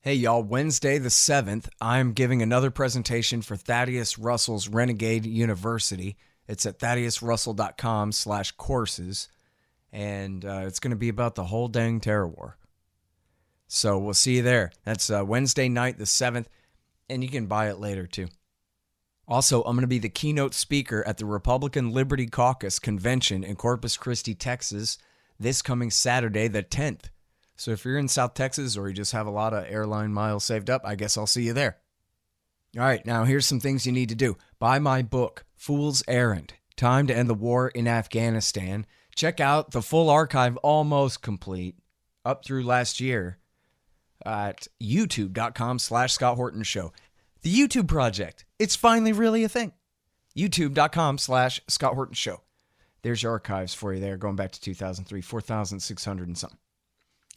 Hey y'all, Wednesday the 7th, I'm giving another presentation for Thaddeus Russell's Renegade University. It's at thaddeusrussell.com/courses, and it's going to be about the whole dang terror war. So we'll see you there. That's Wednesday night the 7th, and you can buy it later too. Also, I'm going to be the keynote speaker at the Republican Liberty Caucus Convention in Corpus Christi, Texas, this coming Saturday the 10th. So if you're in South Texas or you just have a lot of airline miles saved up, I guess I'll see you there. All right, now here's some things you need to do. Buy my book, Fool's Errand, Time to End the War in Afghanistan. Check out the full archive, almost complete, up through last year at youtube.com/Scott Horton Show. The YouTube project, it's finally really a thing. youtube.com/Scott Horton Show. There's your archives for you there, going back to 2003, 4,600 and something.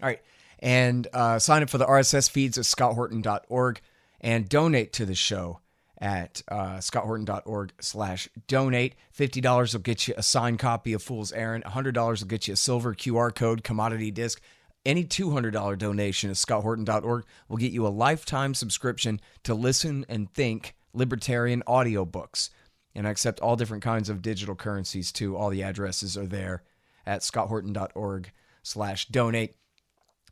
All right, and sign up for the RSS feeds at scotthorton.org and donate to the show at scotthorton.org/donate. $50 will get you a signed copy of Fool's Errand. $100 will get you a silver QR code commodity disc. Any $200 donation at scotthorton.org will get you a lifetime subscription to Listen and Think libertarian audiobooks. And I accept all different kinds of digital currencies too. All the addresses are there at scotthorton.org/donate.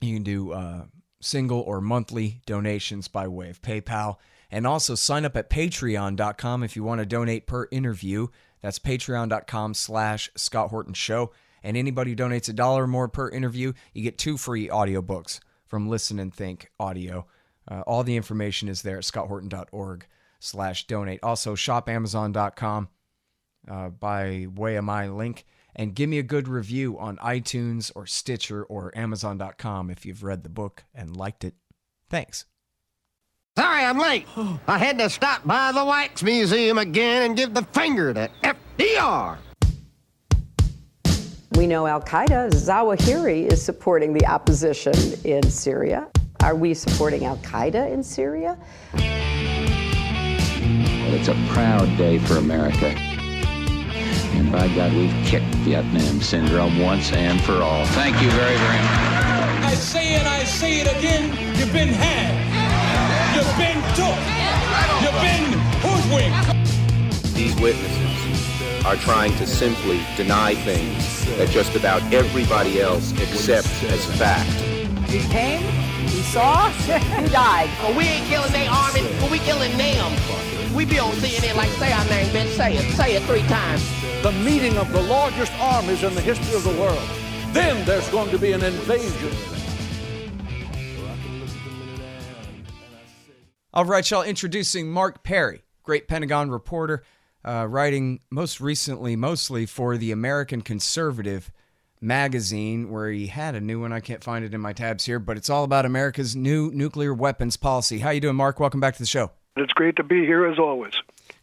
You can do single or monthly donations by way of PayPal. And also sign up at patreon.com if you want to donate per interview. That's patreon.com/Scott Horton Show. And anybody who donates $1 or more per interview, you get 2 free audiobooks from Listen and Think Audio. All the information is there at scotthorton.org/donate. Also, shop amazon.com by way of my link. And give me a good review on iTunes or Stitcher or Amazon.com if you've read the book and liked it. Thanks. Sorry I'm late. I had to stop by the Wax Museum again and give the finger to FDR. We know Al-Qaeda, Zawahiri, is supporting the opposition in Syria. Are we supporting Al-Qaeda in Syria? Well, it's a proud day for America. And by God, we've kicked Vietnam syndrome once and for all. Thank you very, very much. I say it again, you've been had. You've been took. You've been hoodwinked. These witnesses are trying to simply deny things that just about everybody else accepts as fact. He came, he saw, he died. Well, we ain't killing their army, but we killing them. We be on CNN like, say our name, bitch, say it 3 times. The meeting of the largest armies in the history of the world. Then there's going to be an invasion. All right, y'all, introducing Mark Perry, great Pentagon reporter, writing most recently mostly for the American Conservative magazine, where he had a new one. I can't find it in my tabs here, but it's all about America's new nuclear weapons policy. How you doing, Mark? Welcome back to the show. It's great to be here as always.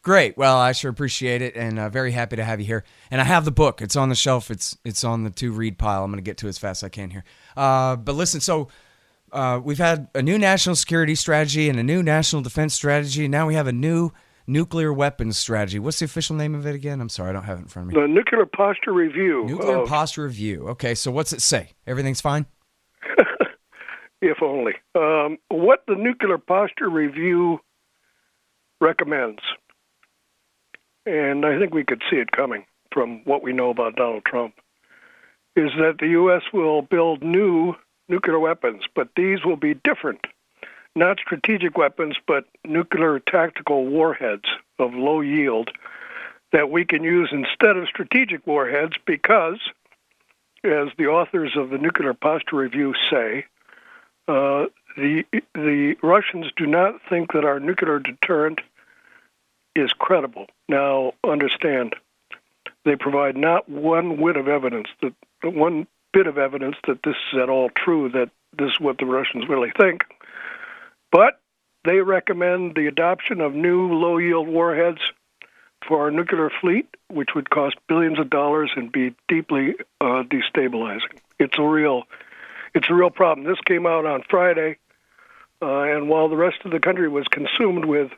Great. Well, I sure appreciate it, and very happy to have you here. And I have the book. It's on the shelf. It's on the to-read pile. I'm going to get to it as fast as I can here. But listen, so we've had a new national security strategy and a new national defense strategy. And now we have a new nuclear weapons strategy. What's the official name of it again? I'm sorry, I don't have it in front of me. The Nuclear Posture Review. Nuclear Posture Review. Okay, so what's it say? Everything's fine? If only. What the Nuclear Posture Review recommends, and I think we could see it coming from what we know about Donald Trump, is that the U.S. will build new nuclear weapons, but these will be different. Not strategic weapons, but nuclear tactical warheads of low yield that we can use instead of strategic warheads because, as the authors of the Nuclear Posture Review say, the Russians do not think that our nuclear deterrent is credible. Now, understand, they provide not one bit of evidence that this is at all true, that this is what the Russians really think. But they recommend the adoption of new low-yield warheads for our nuclear fleet, which would cost billions of dollars and be deeply destabilizing. It's a real problem. This came out on Friday, and while the rest of the country was consumed with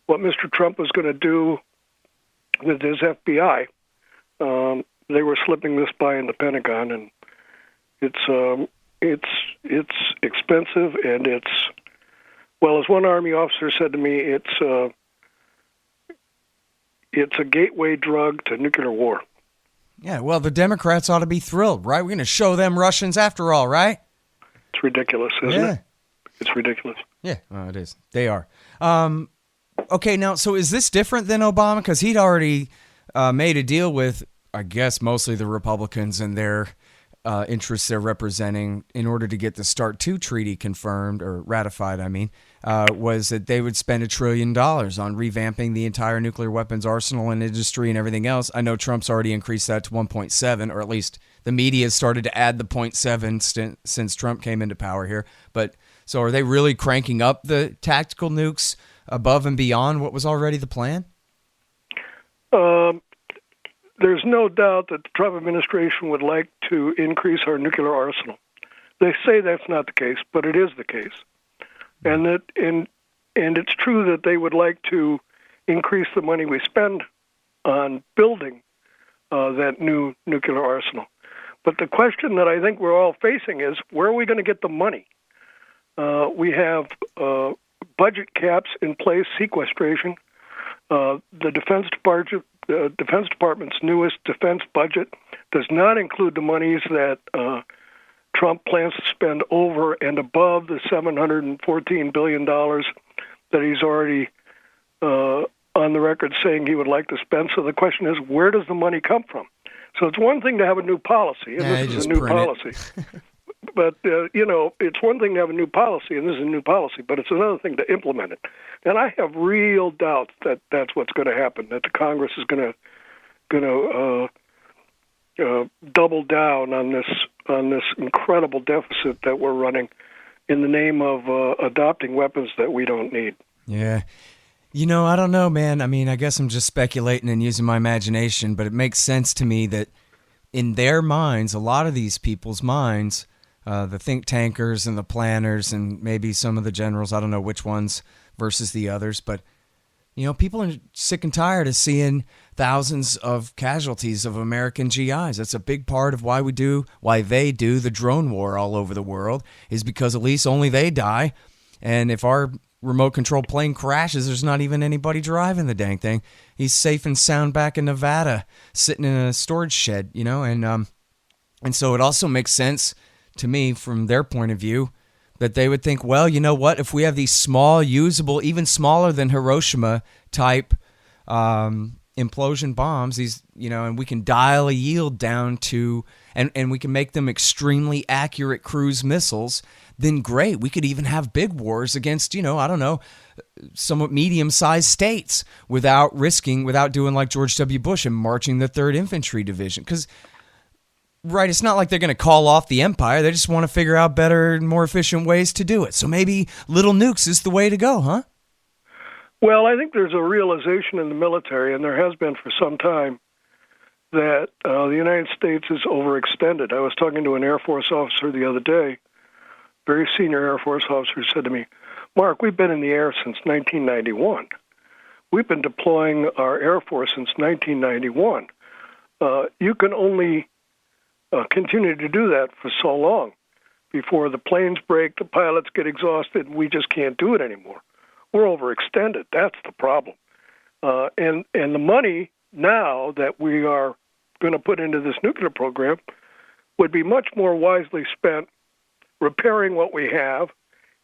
what Mr. Trump was going to do with his FBI, they were slipping this by in the Pentagon, and it's expensive and it's Well, as one Army officer said to me, it's a gateway drug to nuclear war. Yeah, well, the Democrats ought to be thrilled, right? We're going to show them Russians after all, right? It's ridiculous, isn't it? It's ridiculous. Yeah, well, it is. They are. Okay, now, so is this different than Obama? Because he'd already made a deal with, I guess, mostly the Republicans and their interests they're representing in order to get the START II treaty confirmed, or ratified, I mean, was that they would spend $1 trillion on revamping the entire nuclear weapons arsenal and industry and everything else. I know Trump's already increased that to 1.7, or at least the media has started to add the 0.7 since Trump came into power here. But so are they really cranking up the tactical nukes above and beyond what was already the plan? There's no doubt that the Trump administration would like to increase our nuclear arsenal. They say that's not the case, but it is the case. And it's true that they would like to increase the money we spend on building that new nuclear arsenal. But the question that I think we're all facing is, where are we going to get the money? We have budget caps in place, sequestration. The Defense Department's newest defense budget does not include the monies that Trump plans to spend over and above the $714 billion that he's already on the record saying he would like to spend. So the question is, where does the money come from? So it's one thing to have a new policy, and this is a new policy. But, it's one thing to have a new policy, and this is a new policy, but it's another thing to implement it. And I have real doubts that that's what's going to happen, that the Congress is going to double down on this incredible deficit that we're running in the name of adopting weapons that we don't need. Yeah. I don't know, man. I mean, I guess I'm just speculating and using my imagination, but it makes sense to me that in their minds, a lot of these people's minds, the think tankers and the planners and maybe some of the generals, I don't know which ones versus the others, but people are sick and tired of seeing thousands of casualties of American GIs. That's a big part of why they do the drone war all over the world, is because at least only they die. And if our remote control plane crashes, there's not even anybody driving the dang thing. He's safe and sound back in Nevada, sitting in a storage shed, and so it also makes sense to me from their point of view that they would think, well, you know what, if we have these small, usable, even smaller than Hiroshima type implosion bombs, these, and we can dial a yield down to, and we can make them extremely accurate cruise missiles, then great. We could even have big wars against, somewhat medium-sized states without doing like George W. Bush and marching the 3rd Infantry Division. Because, right, it's not like they're going to call off the empire. They just want to figure out better and more efficient ways to do it. So maybe little nukes is the way to go, huh? Well, I think there's a realization in the military, and there has been for some time, that the United States is overextended. I was talking to an Air Force officer the other day, very senior Air Force officer, who said to me, Mark, we've been in the air since 1991. We've been deploying our Air Force since 1991. You can only continue to do that for so long before the planes break, the pilots get exhausted, and we just can't do it anymore. We're overextended. That's the problem. And the money now that we are going to put into this nuclear program would be much more wisely spent repairing what we have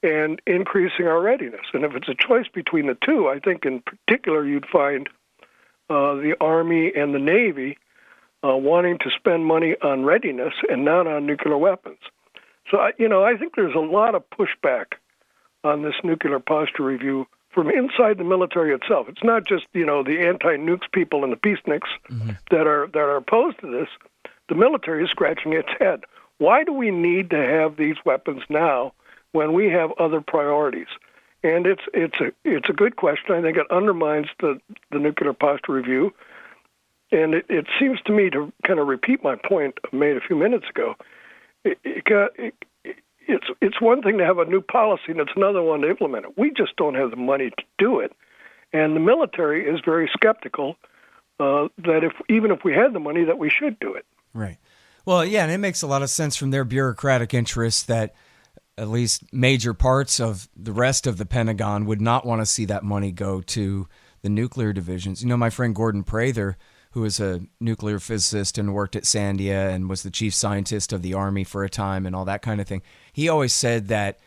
and increasing our readiness. And if it's a choice between the two, I think in particular you'd find the Army and the Navy wanting to spend money on readiness and not on nuclear weapons. So, I think there's a lot of pushback on this nuclear posture review from inside the military itself. It's not just, the anti-nukes people and the peaceniks that are opposed to this. The military is scratching its head. Why do we need to have these weapons now when we have other priorities? And it's a good question. I think it undermines the nuclear posture review. And it seems to me, to kind of repeat my point I made a few minutes ago, it's one thing to have a new policy, and it's another one to implement it. We just don't have the money to do it. And the military is very skeptical that even if we had the money, that we should do it. Right. Well, yeah, and it makes a lot of sense from their bureaucratic interests that at least major parts of the rest of the Pentagon would not want to see that money go to the nuclear divisions. You know, my friend Gordon Prather, who is a nuclear physicist and worked at Sandia and was the chief scientist of the Army for a time and all that kind of thing, he always said that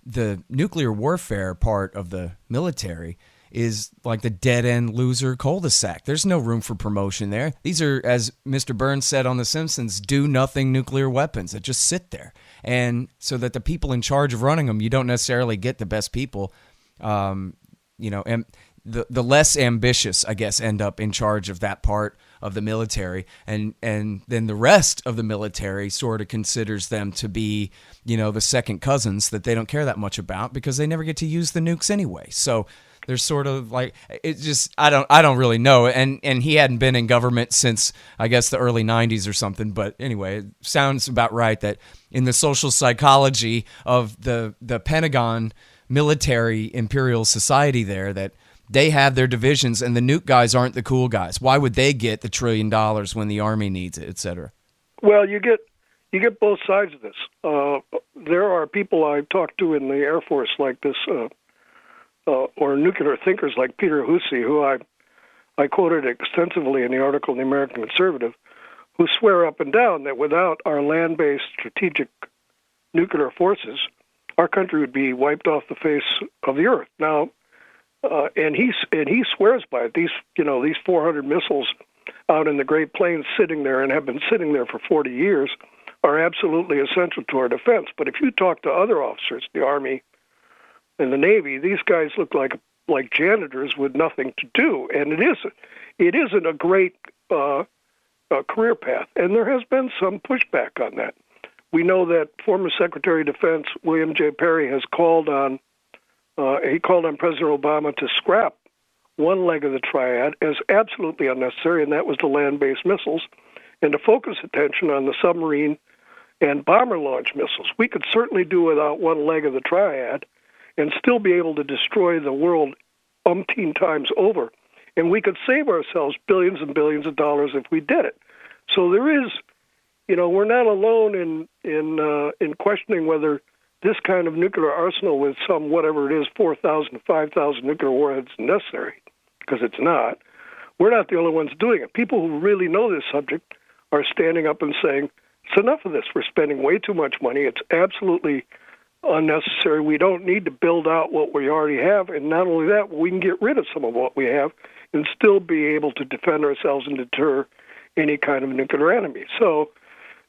the nuclear warfare part of the military is like the dead-end loser cul-de-sac. There's no room for promotion there. These are, as Mr. Burns said on The Simpsons, do-nothing nuclear weapons that just sit there. And so that the people in charge of running them, you don't necessarily get the best people, and the less ambitious, I guess, end up in charge of that part of the military. And then the rest of the military sort of considers them to be, the second cousins that they don't care that much about because they never get to use the nukes anyway. So there's sort of like, it just, I don't really know. And he hadn't been in government since, I guess, the early 90s or something. But anyway, it sounds about right that in the social psychology of the Pentagon military imperial society there, that they have their divisions and the nuke guys aren't the cool guys. Why would they get the $1 trillion when the Army needs it, et cetera? Well, you get both sides of this. There are people I've talked to in the Air Force like this, or nuclear thinkers like Peter Hussey, who I quoted extensively in the article in the American Conservative, who swear up and down that without our land-based strategic nuclear forces, our country would be wiped off the face of the earth. Now, and he swears by it. These 400 missiles out in the Great Plains sitting there and have been sitting there for 40 years are absolutely essential to our defense. But if you talk to other officers, the Army and the Navy, these guys look like janitors with nothing to do, and it isn't a great career path. And there has been some pushback on that. We know that former Secretary of Defense William J. Perry has called on President Obama to scrap one leg of the triad as absolutely unnecessary, and that was the land-based missiles, and to focus attention on the submarine and bomber launch missiles. We could certainly do without one leg of the triad and still be able to destroy the world umpteen times over, and we could save ourselves billions and billions of dollars if we did it. So there is, we're not alone in questioning whether this kind of nuclear arsenal with some, whatever it is, 4,000 to 5,000 nuclear warheads is necessary, because it's not. We're not the only ones doing it. People who really know this subject are standing up and saying, it's enough of this. We're spending way too much money. It's absolutely unnecessary. We don't need to build out what we already have. And not only that, we can get rid of some of what we have and still be able to defend ourselves and deter any kind of nuclear enemy. So,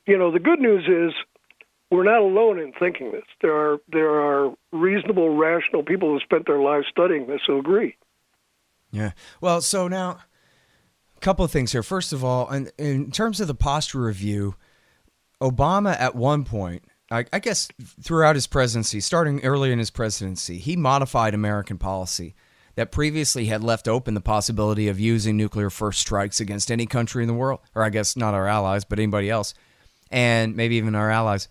the good news is we're not alone in thinking this. There are reasonable, rational people who spent their lives studying this who agree. Yeah. Well, so now, a couple of things here. First of all, in terms of the posture review, Obama at one point, I guess throughout his presidency, starting early in his presidency, he modified American policy that previously had left open the possibility of using nuclear first strikes against any country in the world, or I guess not our allies, but anybody else, and maybe even our allies.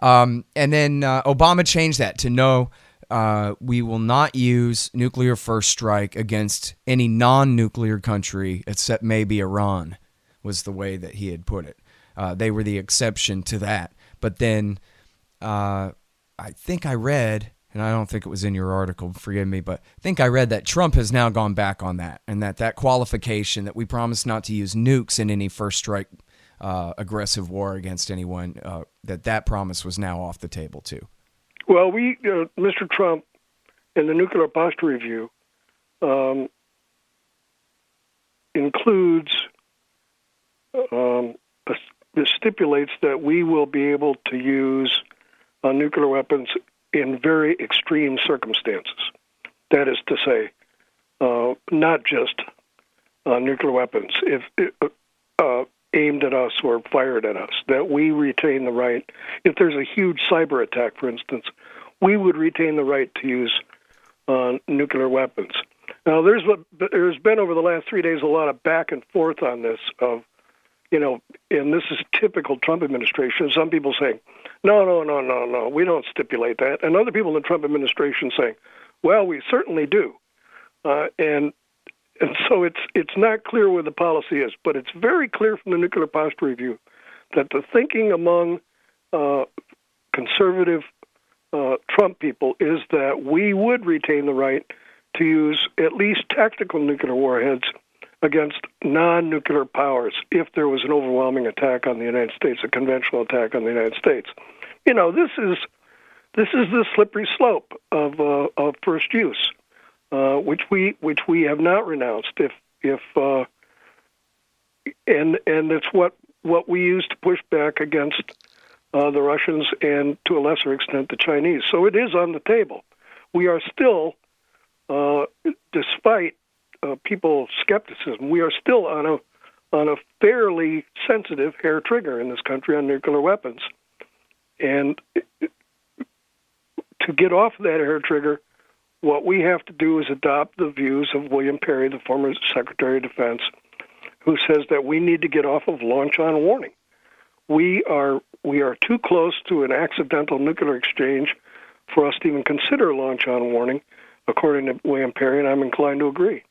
And then Obama changed that to no, we will not use nuclear first strike against any non-nuclear country except maybe Iran, was the way that he had put it. They were the exception to that. But then I think I read, and I don't think it was in your article, forgive me, but I think I read that Trump has now gone back on that, and that qualification that we promised not to use nukes in any first strike aggressive war against anyone, that promise was now off the table too. Well, Mr. Trump, in the Nuclear Posture Review, includes, stipulates that we will be able to use nuclear weapons in very extreme circumstances. That is to say, not just nuclear weapons aimed at us or fired at us, that we retain the right. If there's a huge cyber attack, for instance, we would retain the right to use nuclear weapons. Now, there's been over the last 3 days a lot of back and forth on this and this is typical Trump administration. Some people saying, no, we don't stipulate that. And other people in the Trump administration saying, well, we certainly do. And so it's not clear where the policy is, but it's very clear from the Nuclear Posture Review that the thinking among conservative Trump people is that we would retain the right to use at least tactical nuclear warheads against non-nuclear powers if there was an overwhelming attack on the United States, a conventional attack on the United States. You know, this is the slippery slope of first use, which we have not renounced. And it's what we use to push back against the Russians and, to a lesser extent, the Chinese. So it is on the table. We are still, despite people's skepticism, we are still on a fairly sensitive hair trigger in this country on nuclear weapons. And to get off that hair trigger, what we have to do is adopt the views of William Perry, the former Secretary of Defense, who says that we need to get off of launch on warning. We are too close to an accidental nuclear exchange for us to even consider launch on warning, according to William Perry, and I'm inclined to agree.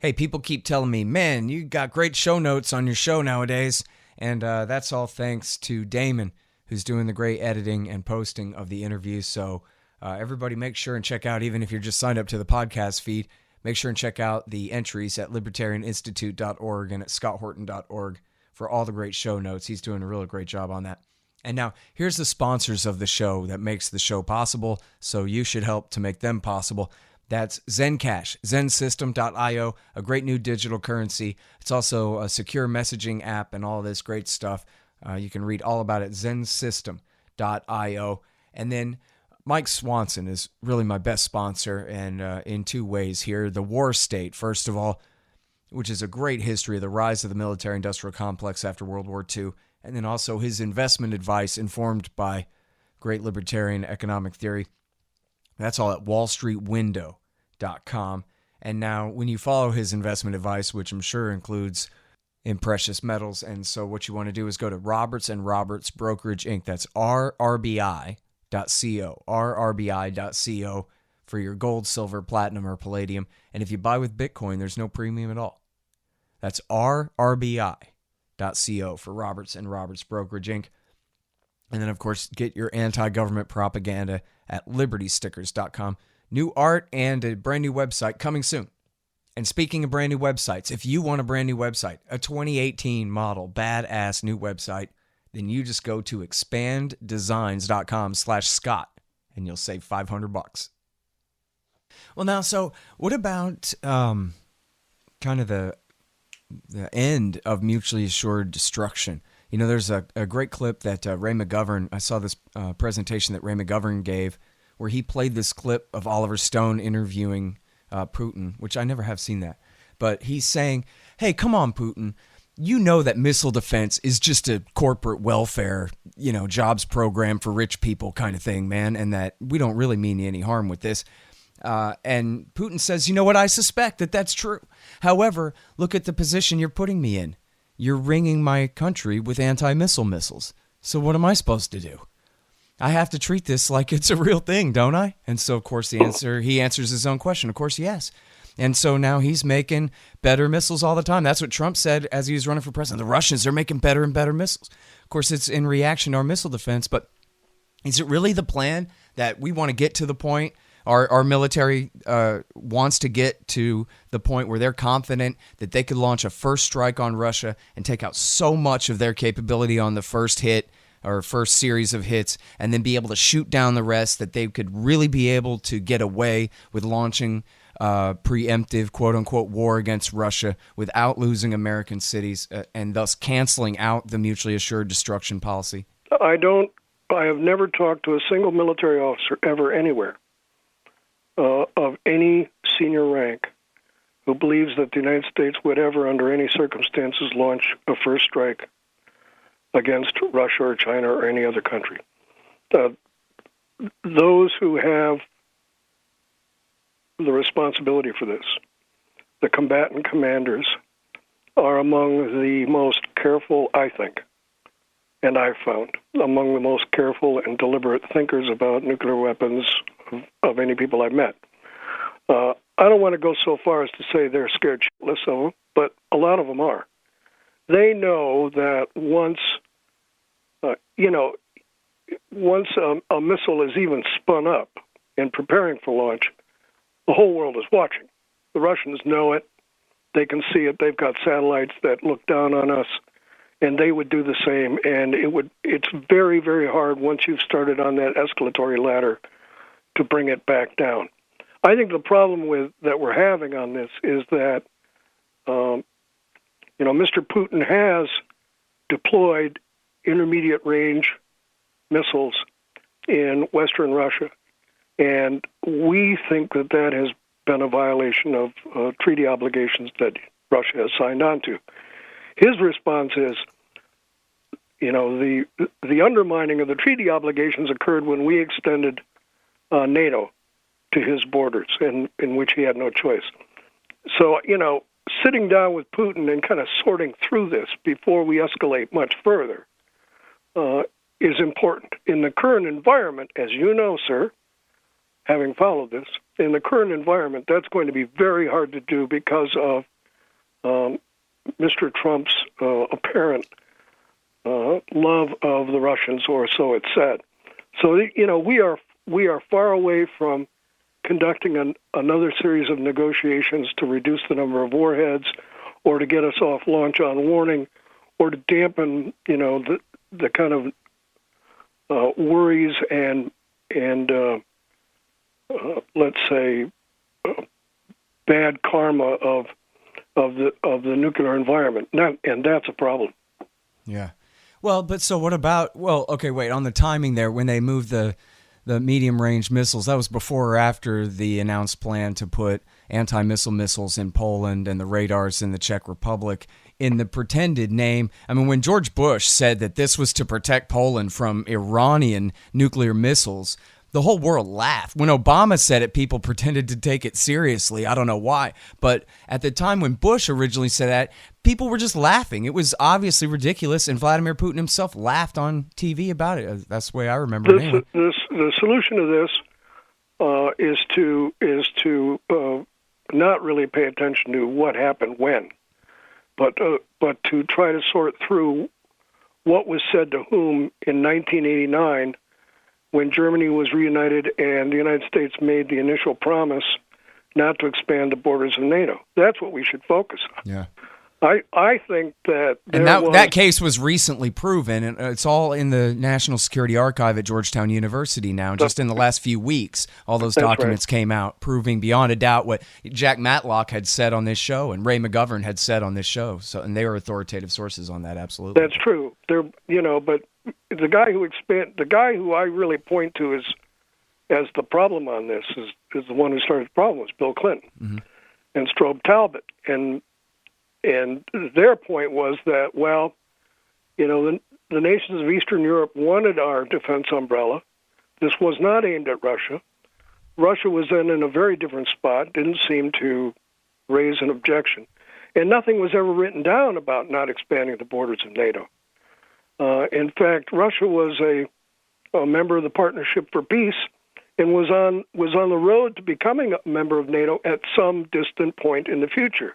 Hey, people keep telling me, man, you got great show notes on your show nowadays, and that's all thanks to Damon, who's doing the great editing and posting of the interviews. So everybody make sure and check out, even if you're just signed up to the podcast feed, make sure and check out the entries at libertarianinstitute.org and at scotthorton.org for all the great show notes. He's doing a really great job on that. And now, here's the sponsors of the show that makes the show possible, so you should help to make them possible. That's Zencash, zensystem.io, a great new digital currency. It's also a secure messaging app and all this great stuff. You can read all about it, zensystem.io. And then Mike Swanson is really my best sponsor, and in two ways here. The War State, first of all, which is a great history of the rise of the military-industrial complex after World War II, and then also his investment advice informed by great libertarian economic theory. That's all at wallstreetwindow.com. And now, when you follow his investment advice, which I'm sure includes in precious metals, and so what you want to do is go to Roberts & Roberts Brokerage Inc. That's rrbi.co, rrbi.co for your gold, silver, platinum, or palladium. And if you buy with Bitcoin, there's no premium at all. That's rrbi.co for Roberts & Roberts Brokerage Inc. And then, of course, get your anti-government propaganda at libertystickers.com. New art and a brand new website coming soon. And speaking of brand new websites, if you want a brand new website, a 2018 model, badass new website, then you just go to expanddesigns.com/Scott and you'll save $500. Well, now, so what about kind of the end of mutually assured destruction? You know, there's a great clip that Ray McGovern, I saw this presentation that Ray McGovern gave where he played this clip of Oliver Stone interviewing Putin, which I never have seen that. But he's saying, hey, come on, Putin. You know that missile defense is just a corporate welfare, jobs program for rich people kind of thing, man, and that we don't really mean any harm with this. And Putin says, you know what, I suspect that that's true. However, look at the position you're putting me in. You're ringing my country with anti-missile missiles. So what am I supposed to do? I have to treat this like it's a real thing, don't I? And so, of course, he answers his own question. Of course, yes. And so now he's making better missiles all the time. That's what Trump said as he was running for president. The Russians are making better and better missiles. Of course, it's in reaction to our missile defense. But is it really the plan that we want to get to the point, our military wants to get to the point where they're confident that they could launch a first strike on Russia and take out so much of their capability on the first hit or first series of hits, and then be able to shoot down the rest, that they could really be able to get away with launching preemptive, quote-unquote, war against Russia without losing American cities and thus canceling out the mutually assured destruction policy? I have never talked to a single military officer ever anywhere of any senior rank who believes that the United States would ever, under any circumstances, launch a first strike against Russia or China or any other country. Those who have the responsibility for this, the combatant commanders, are among the most careful, I think, and I've found, among the most careful and deliberate thinkers about nuclear weapons of any people I've met. I don't want to go so far as to say they're scared shitless of them, but a lot of them a missile is even spun up and preparing for launch, the whole world is watching. The Russians know it. They can see it. They've got satellites that look down on us, and they would do the same. And it's very, very hard once you've started on that escalatory ladder to bring it back down. I think the problem that we're having on this is that, Mr. Putin has deployed intermediate range missiles in Western Russia, and we think that has been a violation of treaty obligations that Russia has signed on to. His response is, the undermining of the treaty obligations occurred when we extended NATO to his borders, in which he had no choice. So, sitting down with Putin and kind of sorting through this before we escalate much further is important. In the current environment, as you know, sir, having followed this, in the current environment, that's going to be very hard to do because of Mr. Trump's apparent love of the Russians, or so it's said. So, we are far away from conducting another series of negotiations to reduce the number of warheads, or to get us off launch on warning, or to dampen, the kind of worries and let's say bad karma of the nuclear environment, and that's a problem. Yeah. Well, but so what about? Well, okay, wait. On the timing there, when they moved the medium-range missiles, that was before or after the announced plan to put anti-missile missiles in Poland and the radars in the Czech Republic in the pretended name. I mean, when George Bush said that this was to protect Poland from Iranian nuclear missiles, the whole world laughed. When Obama said it, people pretended to take it seriously. I don't know why. But at the time when Bush originally said that, people were just laughing. It was obviously ridiculous, and Vladimir Putin himself laughed on TV about it. That's the way I remember it anyway. The solution to this is to not really pay attention to what happened when, but to try to sort through what was said to whom in 1989 when Germany was reunited and the United States made the initial promise not to expand the borders of NATO. That's what we should focus on. Yeah. I think that that case was recently proven, and it's all in the National Security Archive at Georgetown University now. Just in the last few weeks, all those documents came out, proving beyond a doubt what Jack Matlock had said on this show and Ray McGovern had said on this show. So, and they were authoritative sources on that. Absolutely, that's true. But the guy who I really point to as the problem on this is the one who started the problem was Bill Clinton and Strobe Talbot, and their point was that, the nations of Eastern Europe wanted our defense umbrella. This was not aimed at Russia. Russia was then in a very different spot, didn't seem to raise an objection. And nothing was ever written down about not expanding the borders of NATO. In fact, Russia was a member of the Partnership for Peace and was on the road to becoming a member of NATO at some distant point in the future.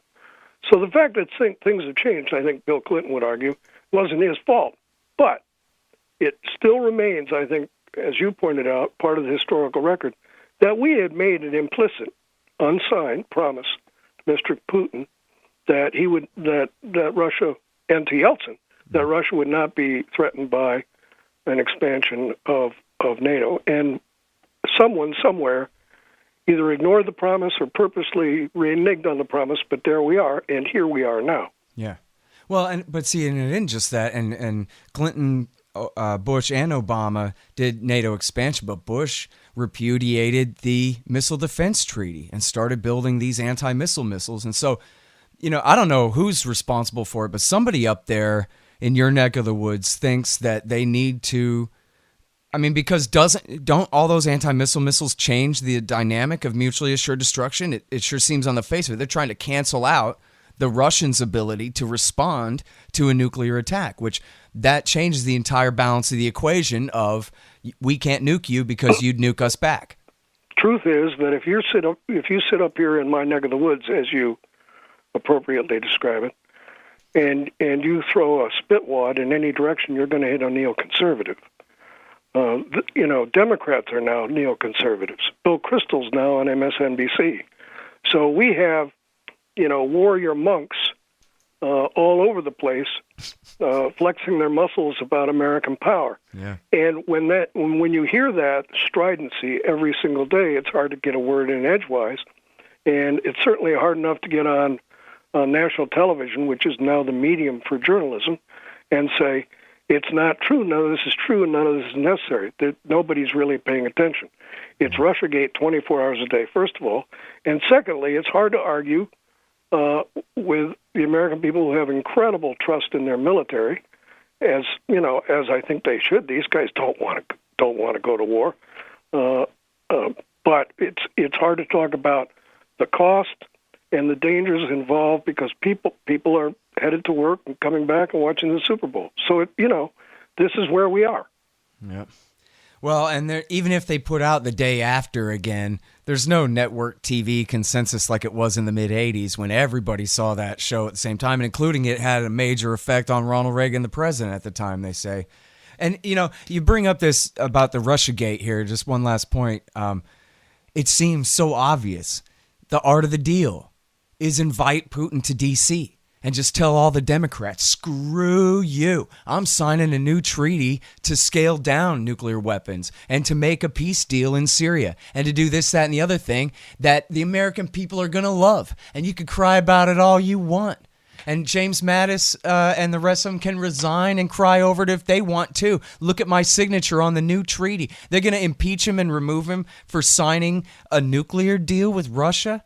So the fact that things have changed, I think Bill Clinton would argue, wasn't his fault. But it still remains, I think, as you pointed out, part of the historical record, that we had made an implicit, unsigned promise to Mr. Putin that that Russia, and to Yeltsin, that Russia would not be threatened by an expansion of NATO. And someone somewhere either ignored the promise or purposely reneged on the promise, but there we are, and here we are now. Yeah. Well, but see, and it isn't just that, and Clinton, Bush, and Obama did NATO expansion, but Bush repudiated the Missile Defense Treaty and started building these anti-missile missiles. And so, I don't know who's responsible for it, but somebody up there in your neck of the woods thinks that they need to, because don't all those anti-missile missiles change the dynamic of mutually assured destruction? It sure seems on the face of it. They're trying to cancel out the Russians' ability to respond to a nuclear attack, which that changes the entire balance of the equation of we can't nuke you because you'd nuke us back. Truth is that if you sit up here in my neck of the woods, as you appropriately describe it, and you throw a spit wad in any direction, you're going to hit a neoconservative. Democrats are now neoconservatives. Bill Kristol's now on MSNBC. So we have, warrior monks all over the place, flexing their muscles about American power. Yeah. And when you hear that stridency every single day, it's hard to get a word in edgewise, and it's certainly hard enough to get on national television, which is now the medium for journalism, and say it's not true. None of this is true, and none of this is necessary. That nobody's really paying attention. It's Russiagate 24 hours a day, first of all, and secondly, it's hard to argue with the American people who have incredible trust in their military, as I think they should. These guys don't want to go to war, but it's hard to talk about the cost and the dangers involved because people are headed to work and coming back and watching the Super Bowl. So this is where we are. Yep. Well, and even if they put out the day after again, there's no network TV consensus like it was in the mid-'80s when everybody saw that show at the same time, and including it had a major effect on Ronald Reagan, the president at the time, they say. And, you bring up this about the Russiagate here, just one last point. It seems so obvious. The art of the deal is invite Putin to D.C., and just tell all the Democrats, screw you. I'm signing a new treaty to scale down nuclear weapons and to make a peace deal in Syria and to do this, that, and the other thing that the American people are going to love. And you could cry about it all you want. And James Mattis and the rest of them can resign and cry over it if they want to. Look at my signature on the new treaty. They're going to impeach him and remove him for signing a nuclear deal with Russia.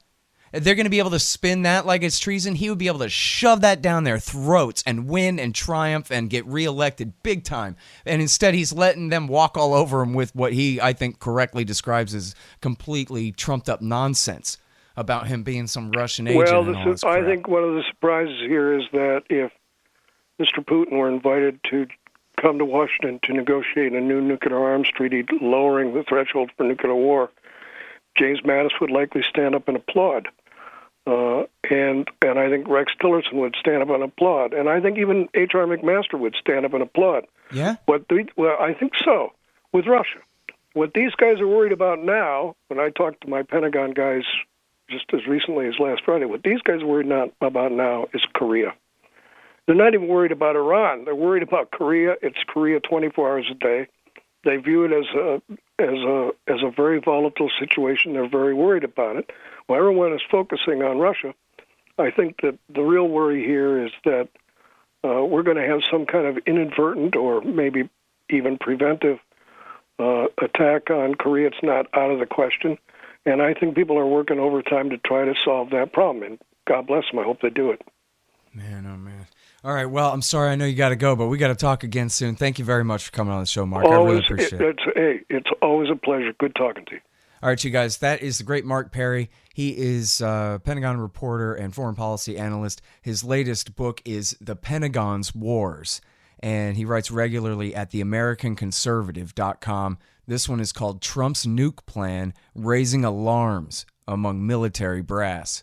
They're going to be able to spin that like it's treason. He would be able to shove that down their throats and win and triumph and get reelected big time. And instead, he's letting them walk all over him with what he, I think, correctly describes as completely trumped up nonsense about him being some Russian agent. Well, I think one of the surprises here is that if Mr. Putin were invited to come to Washington to negotiate a new nuclear arms treaty lowering the threshold for nuclear war, James Mattis would likely stand up and applaud. And I think Rex Tillerson would stand up and applaud. And I think even H.R. McMaster would stand up and applaud. Yeah? Well, I think so, with Russia. What these guys are worried about now, when I talked to my Pentagon guys just as recently as last Friday, what these guys are worried about now is Korea. They're not even worried about Iran. They're worried about Korea. It's Korea 24 hours a day. They view it as a very volatile situation. They're very worried about it. While everyone is focusing on Russia, I think that the real worry here is that we're going to have some kind of inadvertent or maybe even preventive attack on Korea. It's not out of the question. And I think people are working overtime to try to solve that problem. And God bless them. I hope they do it. Man, oh, man. All right, well, I'm sorry, I know you got to go, but we got to talk again soon. Thank you very much for coming on the show, Mark. I really appreciate it. It's always a pleasure. Good talking to you. All right, you guys, that is the great Mark Perry. He is a Pentagon reporter and foreign policy analyst. His latest book is The Pentagon's Wars, and he writes regularly at theamericanconservative.com. This one is called Trump's Nuke Plan, Raising Alarms Among Military Brass.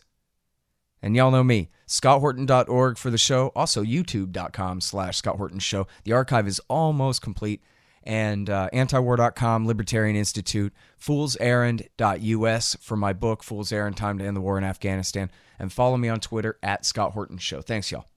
And y'all know me, scotthorton.org for the show, also youtube.com/Scott Horton Show. The archive is almost complete. And antiwar.com, Libertarian Institute, foolserrand.us for my book, Fool's Errand, Time to End the War in Afghanistan. And follow me on Twitter at Scott Horton Show. Thanks, y'all.